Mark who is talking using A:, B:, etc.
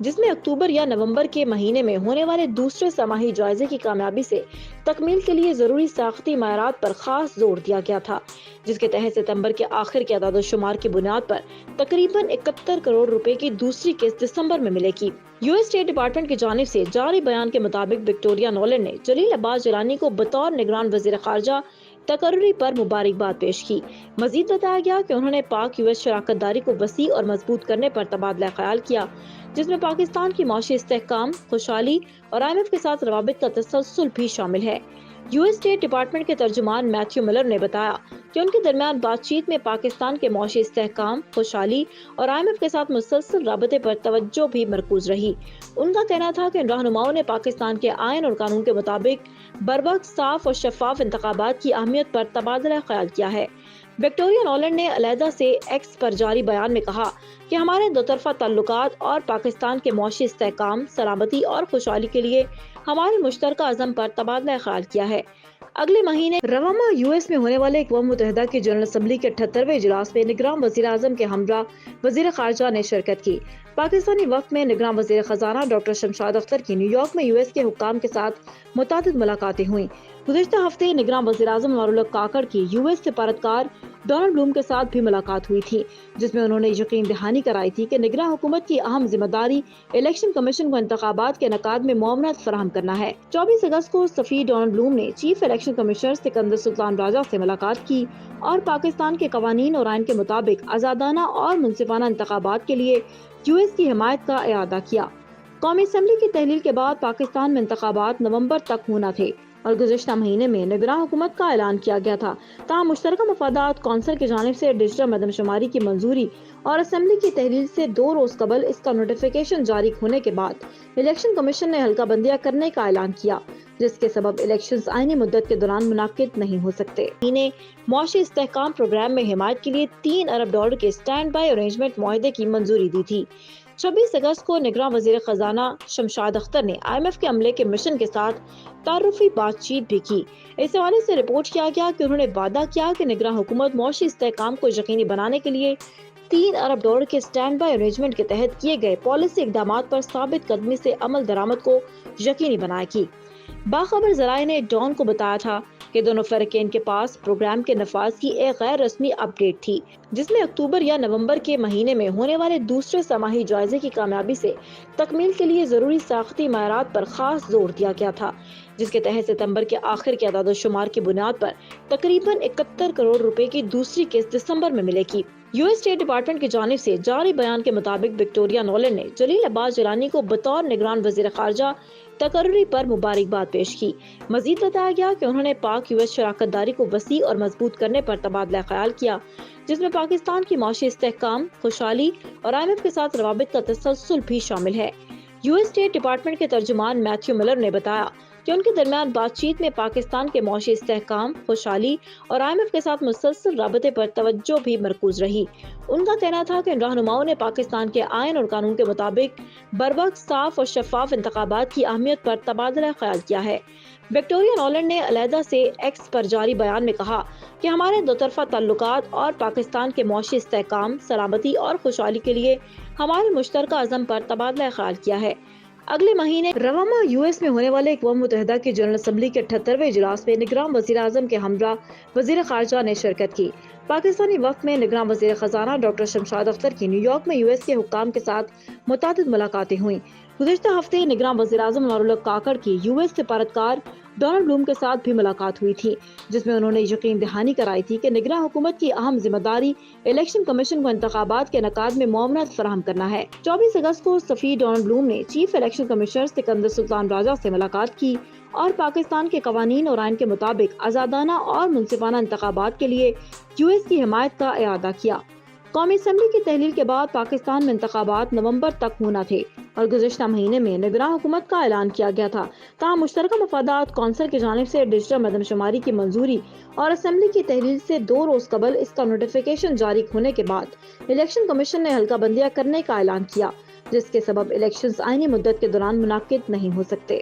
A: جس میں اکتوبر یا نومبر کے مہینے میں ہونے والے دوسرے سماحی جائزے کی کامیابی سے تکمیل کے لیے ضروری ساختی معیارات پر خاص زور دیا گیا تھا، جس کے تحت ستمبر کے آخر کے اعداد و شمار کی بنیاد پر تقریباً 71 کروڑ روپے کی دوسری قسط دسمبر میں ملے گی۔ یو ایس اسٹیٹ ڈپارٹمنٹ کی جانب سے جاری بیان کے مطابق وکٹوریہ نولینڈ نے جلیل عباس جیلانی کو بطور نگران وزیر خارجہ تقرری پر مبارکباد پیش کی۔ مزید بتایا گیا کہ انہوں نے پاک یو ایس شراکت داری کو وسیع اور مضبوط کرنے پر تبادلہ خیال کیا، جس میں پاکستان کی معاشی استحکام، خوشحالی اور IMF کے ساتھ روابط کا تسلسل بھی شامل ہے۔ یو ایس اسٹیٹ ڈپارٹمنٹ کے ترجمان میتھیو ملر نے بتایا کہ ان کے درمیان بات چیت میں پاکستان کے معاشی استحکام، خوشحالی اور IMF کے ساتھ مسلسل رابطے پر توجہ بھی مرکوز رہی۔ ان کا کہنا تھا کہ ان رہنماؤں نے پاکستان کے آئین اور قانون کے مطابق بروقت صاف اور شفاف انتخابات کی اہمیت پر تبادلہ خیال کیا ہے۔ وکٹوریہ نولینڈ نے علیحدہ سے ایکس پر جاری بیان میں کہا کہ ہمارے دو طرفہ تعلقات اور پاکستان کے معاشی استحکام، سلامتی اور خوشحالی کے لیے ہمارے مشترکہ عزم پر تبادلہ خیال کیا ہے۔ اگلے مہینے رواں یو ایس میں ہونے والے اقوام متحدہ کی جنرل اسمبلی کے 78ویں اجلاس میں نگراں وزیر اعظم کے ہمراہ وزیر خارجہ نے شرکت کی۔ پاکستانی وفد میں نگراں وزیر خزانہ ڈاکٹر شمشاد اختر کی نیو یارک میں یو ایس کے حکام کے ساتھ متعدد ملاقاتیں ہوئیں۔ گزشتہ ہفتے نگراں وزیر اعظم انوار الحق کاکڑ کی یو ایس سفارتکار ڈونلڈ بلوم کے ساتھ بھی ملاقات ہوئی تھی، جس میں انہوں نے یقین دہانی کرائی تھی کہ نگراں حکومت کی اہم ذمہ داری الیکشن کمیشن کو انتخابات کے انعقاد میں معاونت فراہم کرنا ہے۔ 24 اگست کو سفیر ڈونلڈ بلوم نے چیف الیکشن کمشنر سکندر سلطان راجہ سے ملاقات کی اور پاکستان کے قوانین اور آئین کے مطابق آزادانہ اور منصفانہ انتخابات کے لیے یو ایس کی حمایت کا اعادہ کیا۔ قومی اسمبلی کی تحلیل کے بعد پاکستان میں انتخابات نومبر تک ہونا تھے اور گزشتہ مہینے میں نگراں حکومت کا اعلان کیا گیا تھا، تاہم مشترکہ مفادات کونسل کی جانب سے ڈیجیٹل مردم شماری کی منظوری اور اسمبلی کی تحلیل سے 2 روز قبل اس کا نوٹیفیکیشن جاری ہونے کے بعد الیکشن کمیشن نے حلقہ بندیاں کرنے کا اعلان کیا، جس کے سبب الیکشنز آئینی مدت کے دوران منعقد نہیں ہو سکتے۔ انہیں معاشی استحکام پروگرام میں حمایت کے لیے $3 ارب کے اسٹینڈ بائی ارینجمنٹ معاہدے کی منظوری دی تھی۔ 26 اگست کو نگراں وزیر خزانہ شمشاد اختر نے IMF کے عملے کے مشن کے ساتھ تعارفی بات چیت بھی کی۔ اس حوالے سے رپورٹ کیا گیا کہ انہوں نے وعدہ کیا کہ نگراں حکومت معاشی استحکام کو یقینی بنانے کے لیے $3 ارب کے اسٹینڈ بائی ارینجمنٹ کے تحت کیے گئے پالیسی اقدامات پر ثابت قدمی سے عمل درآمد کو یقینی بنائے گی۔ باخبر ذرائع نے ڈان کو بتایا تھا کہ دونوں فریقین کے پاس پروگرام کے نفاذ کی ایک غیر رسمی اپ ڈیٹ تھی، جس میں اکتوبر یا نومبر کے مہینے میں ہونے والے دوسرے سماحی جائزے کی کامیابی سے تکمیل کے لیے ضروری ساختی معیارات پر خاص زور دیا گیا تھا، جس کے تحت ستمبر کے آخر کے اعداد و شمار کی بنیاد پر تقریباً 71 کروڑ روپے کی دوسری قسط دسمبر میں ملے گی۔ یو ایس اسٹیٹ ڈپارٹمنٹ کی جانب سے جاری بیان کے مطابق وکٹوریہ نولینڈ نے جلیل عباس جیلانی کو بطور نگران وزیر خارجہ تقرری پر مبارکباد پیش کی۔ مزید بتایا گیا کہ انہوں نے پاک یو ایس شراکت داری کو وسیع اور مضبوط کرنے پر تبادلہ خیال کیا، جس میں پاکستان کی معاشی استحکام، خوشحالی اور IMF کے ساتھ روابط کا تسلسل بھی شامل ہے۔ یو ایس اسٹیٹ ڈپارٹمنٹ کے ترجمان میتھیو ملر نے بتایا کہ ان کے درمیان بات چیت میں پاکستان کے معاشی استحکام، خوشحالی اور IMF کے ساتھ مسلسل رابطے پر توجہ بھی مرکوز رہی۔ ان کا کہنا تھا کہ ان رہنماؤں نے پاکستان کے آئین اور قانون کے مطابق بروقت صاف اور شفاف انتخابات کی اہمیت پر تبادلہ خیال کیا ہے۔ وکٹوریہ نولینڈ نے علیحدہ سے ایکس پر جاری بیان میں کہا کہ ہمارے دو طرفہ تعلقات اور پاکستان کے معاشی استحکام، سلامتی اور خوشحالی کے لیے ہمارے مشترکہ عزم پر تبادلہ خیال کیا ہے۔ اگلے مہینے رواں یو ایس میں ہونے والے اقوام متحدہ کی جنرل اسمبلی کے 78ویں اجلاس میں نگراں وزیر اعظم کے ہمراہ وزیر خارجہ نے شرکت کی۔ پاکستانی وفد میں نگراں وزیر خزانہ ڈاکٹر شمشاد اختر کی نیو یارک میں یو ایس کے حکام کے ساتھ متعدد ملاقاتیں ہوئیں۔ گزشتہ ہفتے نگراں وزیر اعظم انوار الحق کاکڑ کی یو ایس سفارتکار ڈونلڈ بلوم کے ساتھ بھی ملاقات ہوئی تھی، جس میں انہوں نے یقین دہانی کرائی تھی کہ نگراں حکومت کی اہم ذمہ داری الیکشن کمیشن کو انتخابات کے انعقاد میں معاونت فراہم کرنا ہے۔ 24 اگست کو سفیر ڈونلڈ بلوم نے چیف الیکشن کمشنر سکندر سلطان راجہ سے ملاقات کی اور پاکستان کے قوانین اور آئین کے مطابق آزادانہ اور منصفانہ انتخابات کے لیے یو ایس کی حمایت کا اعادہ کیا۔ قومی اسمبلی کی تحلیل کے بعد پاکستان میں انتخابات نومبر تک ہونا تھے اور گزشتہ مہینے میں نگراں حکومت کا اعلان کیا گیا تھا، تاہم مشترکہ مفادات کونسل کی جانب سے ڈیجیٹل مردم شماری کی منظوری اور اسمبلی کی تحلیل سے 2 روز قبل اس کا نوٹیفیکیشن جاری ہونے کے بعد الیکشن کمیشن نے حلقہ بندیاں کرنے کا اعلان کیا، جس کے سبب الیکشنز آئینی مدت کے دوران منعقد نہیں ہو سکتے۔